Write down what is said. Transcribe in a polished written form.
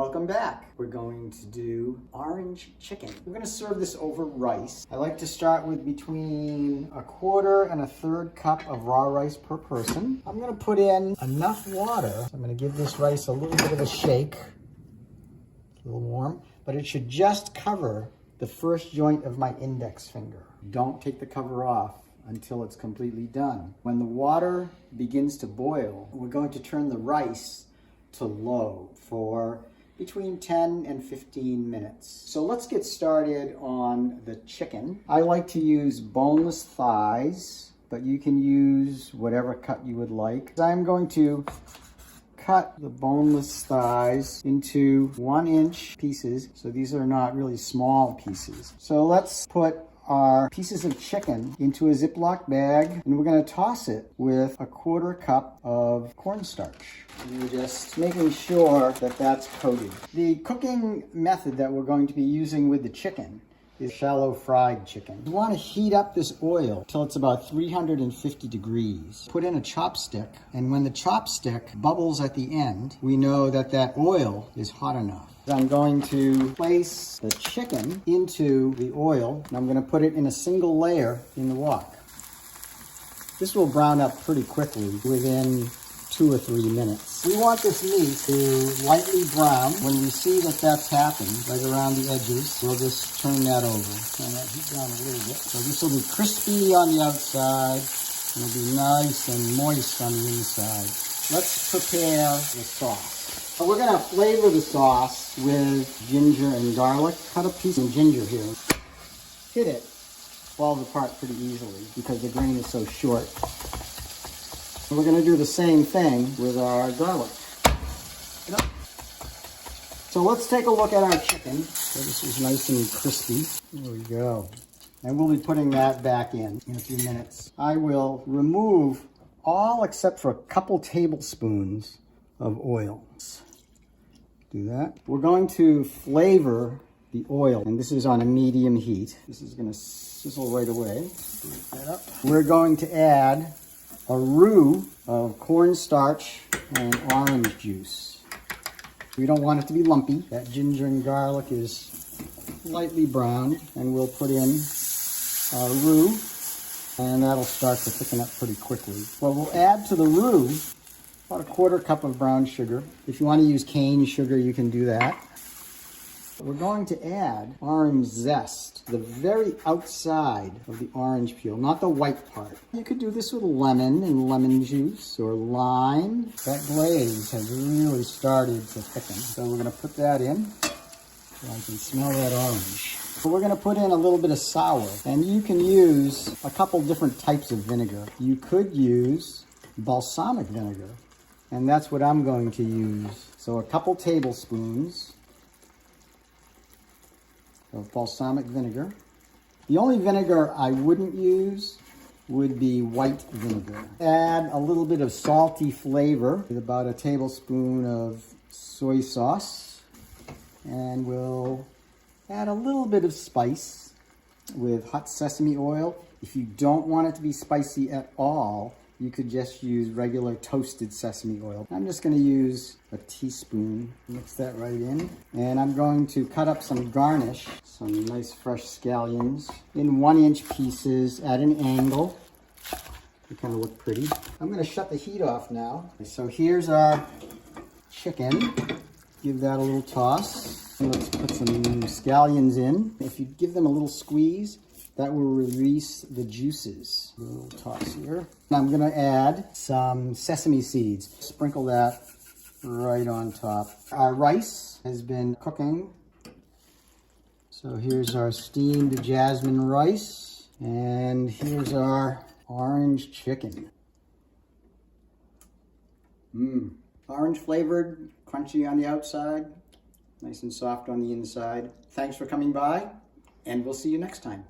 Welcome back. We're going to do orange chicken. We're going to serve this over rice. I like to start with between 1/4 and 1/3 cup of raw rice per person. I'm going to put in enough water. I'm going to give this rice a little bit of a shake. It's a little warm, but it should just cover the first joint of my index finger. Don't take the cover off until it's completely done. When the water begins to boil, we're going to turn the rice to low for between 10 and 15 minutes. So let's get started on the chicken. I like to use boneless thighs, but you can use whatever cut you would like. I'm going to cut the boneless thighs into 1-inch pieces. So these are not really small pieces. So let's put our pieces of chicken into a Ziploc bag, and we're going to toss it with 1/4 cup of cornstarch. And we're just making sure that that's coated. The cooking method that we're going to be using with the chicken is shallow fried chicken. You want to heat up this oil till it's about 350 degrees. Put in a chopstick, and when the chopstick bubbles at the end, we know that that oil is hot enough. I'm going to place the chicken into the oil, and I'm going to put it in a single layer in the wok. This will brown up pretty quickly within 2 or 3 minutes. We want this meat to lightly brown. When we see that that's happened, right around the edges, we'll just turn that over. Turn that heat down a little bit. So this will be crispy on the outside, and it'll be nice and moist on the inside. Let's prepare the sauce. So we're going to flavor the sauce with ginger and garlic. Cut a piece of ginger here. Hit it. Falls apart pretty easily because the grain is so short. We're going to do the same thing with our garlic. So let's take a look at our chicken. So this is nice and crispy. There we go. And we'll be putting that back in a few minutes. I will remove all except for a couple tablespoons of oil. Do that. We're going to flavor the oil, and this is on a medium heat. This is going to sizzle right away. That up. We're going to add a roux of cornstarch and orange juice. We don't want it to be lumpy. That ginger and garlic is lightly browned, and we'll put in our roux, and that'll start to thicken up pretty quickly. Well, we'll add to the roux about 1/4 cup of brown sugar. If you want to use cane sugar, you can do that. We're going to add orange zest, the very outside of the orange peel, not the white part. You could do this with lemon and lemon juice or lime. That glaze has really started to thicken. So we're going to put that in. So I can smell that orange. So we're going to put in a little bit of sour, and you can use a couple different types of vinegar. You could use balsamic vinegar, and that's what I'm going to use. So a couple tablespoons of balsamic vinegar. The only vinegar I wouldn't use would be white vinegar. Add a little bit of salty flavor with about a tablespoon of soy sauce, and we'll add a little bit of spice with hot sesame oil. If you don't want it to be spicy at all, you could just use regular toasted sesame oil. I'm just going to use a teaspoon. Mix that right in. And I'm going to cut up some garnish, some nice fresh scallions in 1-inch pieces at an angle. They kind of look pretty. I'm going to shut the heat off now. So here's our chicken. Give that a little toss. And let's put some scallions in. If you give them a little squeeze, that will release the juices. A little toss here. I'm going to add some sesame seeds. Sprinkle that right on top. Our rice has been cooking. So here's our steamed jasmine rice. And here's our orange chicken. Orange flavored, crunchy on the outside, nice and soft on the inside. Thanks for coming by, and we'll see you next time.